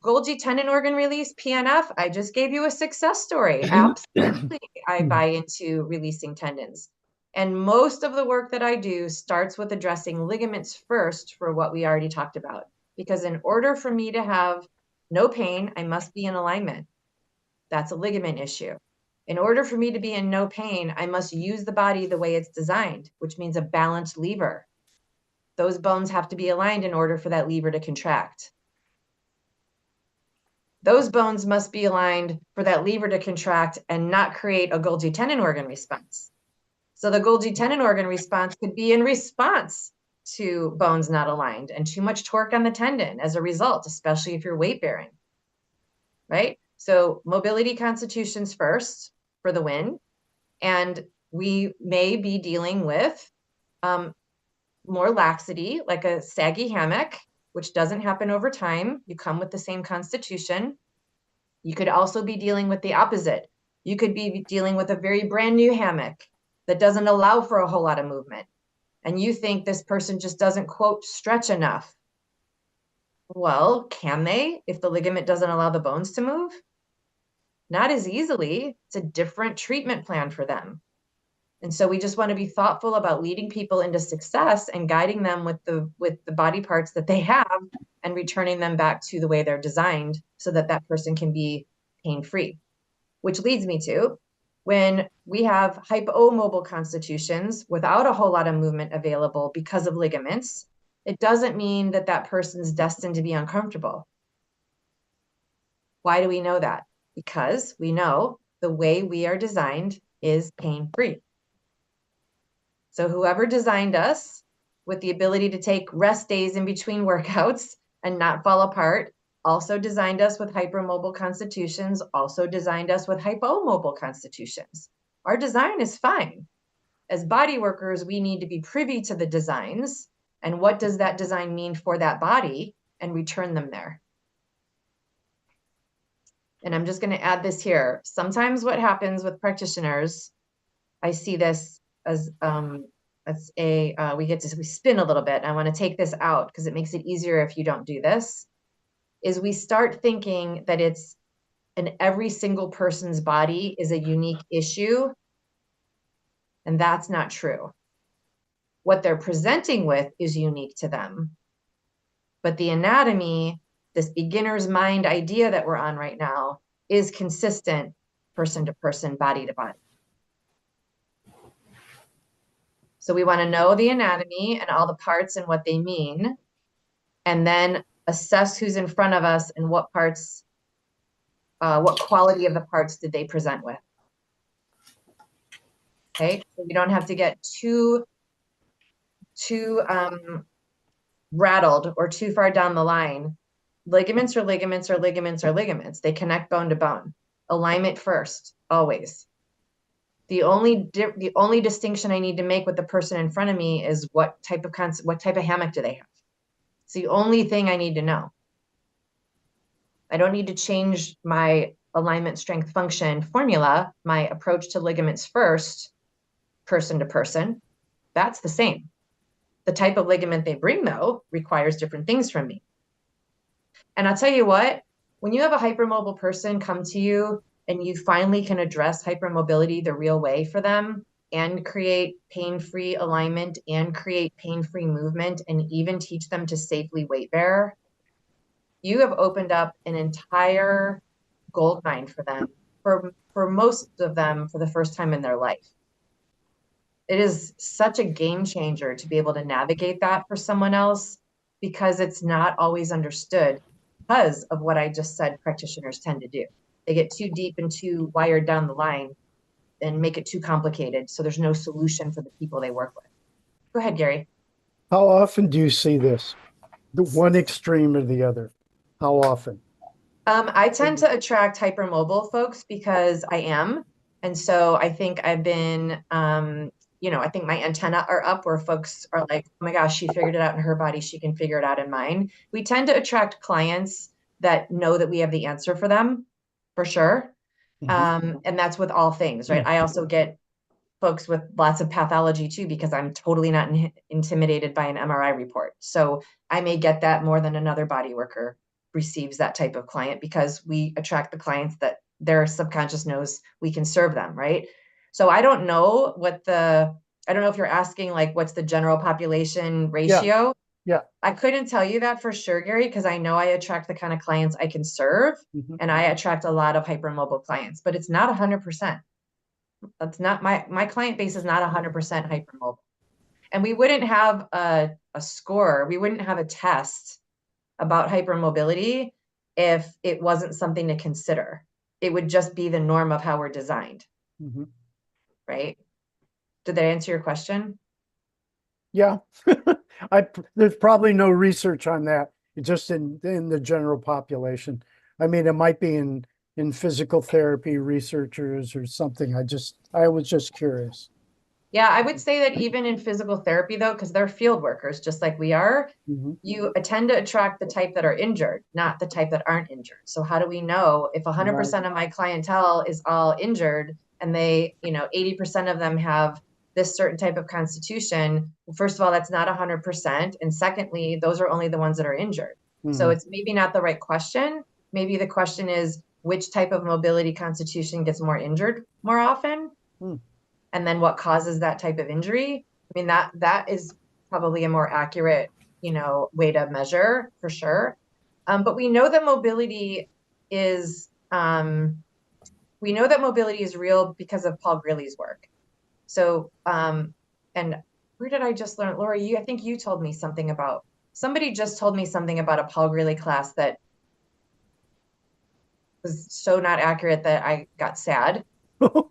Golgi tendon organ release, PNF, I just gave you a success story. Absolutely, I buy into releasing tendons. And most of the work that I do starts with addressing ligaments first for what we already talked about. Because in order for me to have no pain, I must be in alignment. That's a ligament issue. In order for me to be in no pain, I must use the body the way it's designed, which means a balanced lever. Those bones have to be aligned in order for that lever to contract. Those bones must be aligned for that lever to contract and not create a Golgi tendon organ response. So the Golgi tendon organ response could be in response to bones not aligned and too much torque on the tendon as a result, especially if you're weight bearing, right? So mobility constitutions first for the win. And we may be dealing with more laxity, like a saggy hammock, which doesn't happen over time. You come with the same constitution. You could also be dealing with the opposite. You could be dealing with a very brand new hammock that doesn't allow for a whole lot of movement. And you think this person just doesn't, quote, stretch enough. Well, can they if the ligament doesn't allow the bones to move? Not as easily. It's a different treatment plan for them. And so we just want to be thoughtful about leading people into success and guiding them with the body parts that they have and returning them back to the way they're designed so that that person can be pain-free. Which leads me to, when we have hypomobile constitutions without a whole lot of movement available because of ligaments, it doesn't mean that that person's destined to be uncomfortable. Why do we know that? Because we know the way we are designed is pain-free. So whoever designed us with the ability to take rest days in between workouts and not fall apart, also designed us with hypermobile constitutions, also designed us with hypomobile constitutions. Our design is fine. As body workers, we need to be privy to the designs and what does that design mean for that body and return them there. And I'm just going to add this here. Sometimes what happens with practitioners, I see this as we spin a little bit. I want to take this out because it makes it easier if you don't do this, is we start thinking that it's in every single person's body is a unique issue. And that's not true. What they're presenting with is unique to them. But the anatomy, this beginner's mind idea that we're on right now, is consistent person to person, body to body. So we want to know the anatomy and all the parts and what they mean, and then assess who's in front of us and what parts, what quality of the parts did they present with. Okay, so we don't have to get too rattled or too far down the line. Ligaments are ligaments are ligaments are ligaments. They connect bone to bone. Alignment first, always. The only distinction I need to make with the person in front of me is what type of hammock do they have. It's the only thing I need to know. I don't need to change my alignment, strength, function formula, my approach to ligaments first, person to person. That's the same. The type of ligament they bring, though, requires different things from me. And I'll tell you what, when you have a hypermobile person come to you and you finally can address hypermobility the real way for them and create pain-free alignment and create pain-free movement and even teach them to safely weight bear, you have opened up an entire gold mine for them, for most of them for the first time in their life. It is such a game changer to be able to navigate that for someone else because it's not always understood because of what I just said practitioners tend to do. They get too deep and too wired down the line and make it too complicated. So there's no solution for the people they work with. Go ahead, Gary. How often do you see this? The one extreme or the other? How often? I tend to attract hypermobile folks because I am. And so I think I've been, I think my antenna are up where folks are like, oh my gosh, she figured it out in her body. She can figure it out in mine. We tend to attract clients that know that we have the answer for them. For sure. And that's with all things, right? I also get folks with lots of pathology too, because I'm totally not intimidated by an MRI report. So I may get that more than another body worker receives that type of client, because we attract the clients that their subconscious knows we can serve them, right? So I don't know I don't know if you're asking like what's the general population ratio. Yeah. I couldn't tell you that for sure, Gary, because I know I attract the kind of clients I can serve, and I attract a lot of hypermobile clients, but it's not 100%. That's not my client base is not 100% hypermobile. And we wouldn't have a score, we wouldn't have a test about hypermobility if it wasn't something to consider. It would just be the norm of how we're designed, right? Did that answer your question? Yeah. There's probably no research on that, just in the general population. I mean, it might be in physical therapy researchers or something. I was just curious. Yeah, I would say that even in physical therapy, though, because they're field workers, just like we are, you tend to attract the type that are injured, not the type that aren't injured. So how do we know if 100% of my clientele is all injured and they, 80% of them have this certain type of constitution? Well, first of all, that's not 100%. And secondly, those are only the ones that are injured. So it's maybe not the right question. Maybe the question is, which type of mobility constitution gets more injured more often? And then what causes that type of injury? I mean, that is probably a more accurate, way to measure for sure. But we know that mobility is real because of Paul Grilley's work. So, and where did I just learn? Laura, I think you told me somebody just told me something about a Paul Grilley class that was so not accurate that I got sad.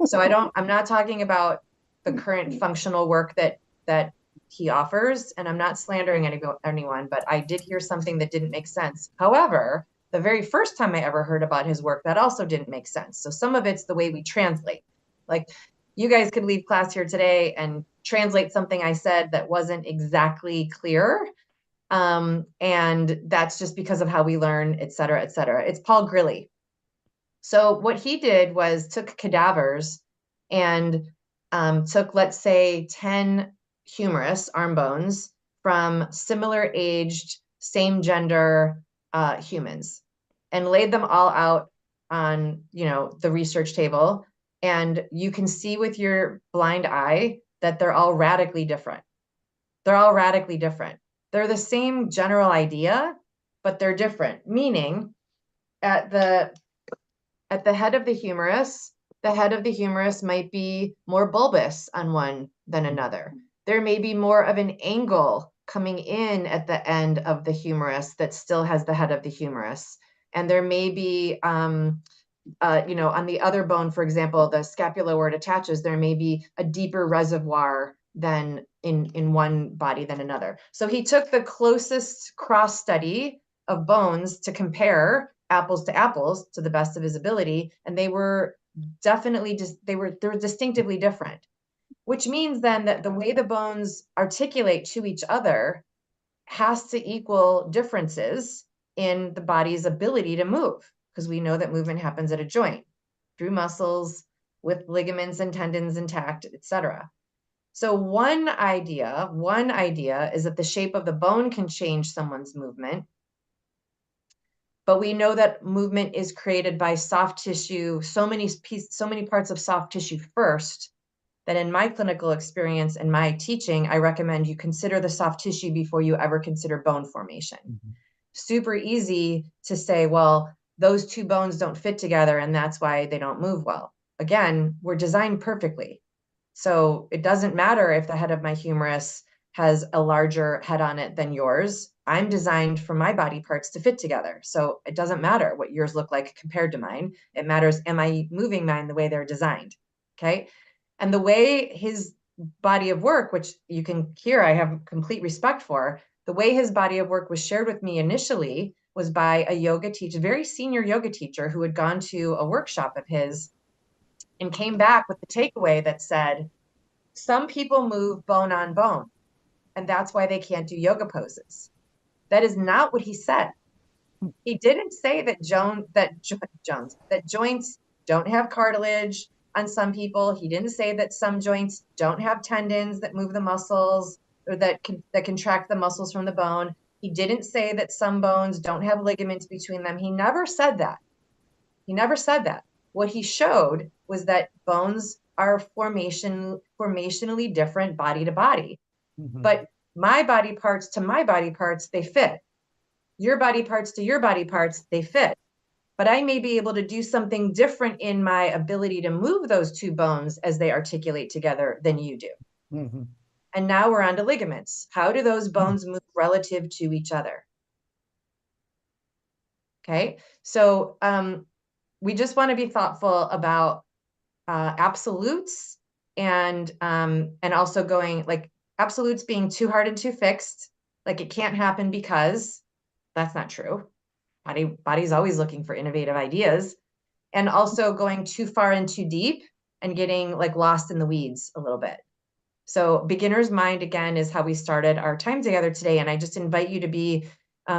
So I'm not talking about the current functional work that he offers, and I'm not slandering anyone, but I did hear something that didn't make sense. However, the very first time I ever heard about his work, that also didn't make sense. So some of it's the way we translate. Like, you guys could leave class here today and translate something I said that wasn't exactly clear. And that's just because of how we learn, et cetera, et cetera. It's Paul Grilley. So what he did was took cadavers and took, let's say, 10 humerus arm bones from similar aged, same gender humans, and laid them all out on, the research table. And you can see with your blind eye that they're all radically different. They're all radically different. They're the same general idea, but they're different. Meaning, at the head of the humerus might be more bulbous on one than another. There may be more of an angle coming in at the end of the humerus that still has the head of the humerus. And there may be, on the other bone, for example, the scapula where it attaches, there may be a deeper reservoir than in one body than another. So he took the closest cross study of bones to compare apples to apples to the best of his ability, and they were definitely they were distinctively different, which means then that the way the bones articulate to each other has to equal differences in the body's ability to move, because we know that movement happens at a joint through muscles with ligaments and tendons intact, etc. So one idea is that the shape of the bone can change someone's movement. But we know that movement is created by soft tissue, so many parts of soft tissue first, that in my clinical experience and my teaching, I recommend you consider the soft tissue before you ever consider bone formation. Super easy to say, well, those two bones don't fit together and that's why they don't move well. Again, we're designed perfectly. So it doesn't matter if the head of my humerus has a larger head on it than yours. I'm designed for my body parts to fit together. So it doesn't matter what yours look like compared to mine. It matters, am I moving mine the way they're designed? Okay. And the way his body of work, which you can hear I have complete respect for, the way his body of work was shared with me initially was by a yoga teacher, very senior yoga teacher who had gone to a workshop of his and came back with the takeaway that said, some people move bone on bone, and that's why they can't do yoga poses. That is not what he said. He didn't say that joints don't have cartilage on some people. He didn't say that some joints don't have tendons that move the muscles or that contract the muscles from the bone. He didn't say that some bones don't have ligaments between them. He never said that. He never said that. What he showed was that bones are formationally different body to body. But my body parts to my body parts, they fit. Your body parts to your body parts, they fit. But I may be able to do something different in my ability to move those two bones as they articulate together than you do. And now we're on to ligaments. How do those bones move relative to each other? Okay, so we just want to be thoughtful about absolutes and also going like absolutes being too hard and too fixed, like it can't happen because that's not true. Body's always looking for innovative ideas, and also going too far and too deep and getting like lost in the weeds a little bit. So beginner's mind, again, is how we started our time together today. And I just invite you to be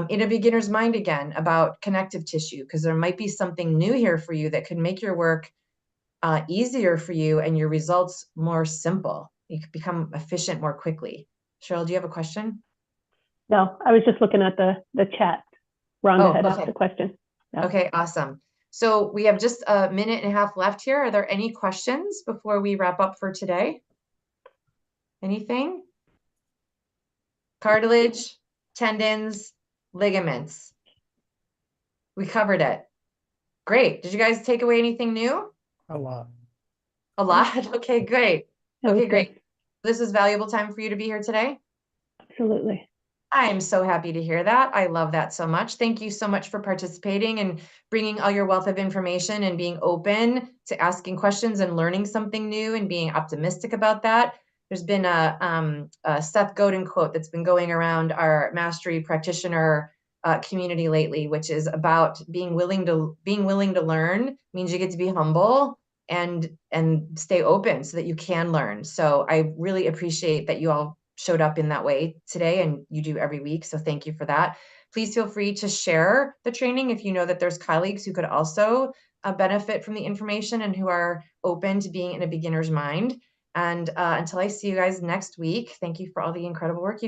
in a beginner's mind again about connective tissue, because there might be something new here for you that could make your work easier for you and your results more simple. You could become efficient more quickly. Cheryl, do you have a question? No, I was just looking at the chat. Rhonda had asked okay. the question. Yeah. Okay, awesome. So we have just a minute and a half left here. Are there any questions before we wrap up for today? Anything? Cartilage, tendons, ligaments. We covered it. Great. Did you guys take away anything new? A lot. A lot? Okay, great. That was Okay, great. good. This is valuable time for you to be here today. Absolutely. I am so happy to hear that. I love that so much. Thank you so much for participating and bringing all your wealth of information and being open to asking questions and learning something new and being optimistic about that. There's been a Seth Godin quote that's been going around our mastery practitioner community lately, which is about being willing to learn means you get to be humble and stay open so that you can learn. So I really appreciate that you all showed up in that way today, and you do every week. So thank you for that. Please feel free to share the training if you know that there's colleagues who could also benefit from the information and who are open to being in a beginner's mind. And until I see you guys next week, thank you for all the incredible work you do.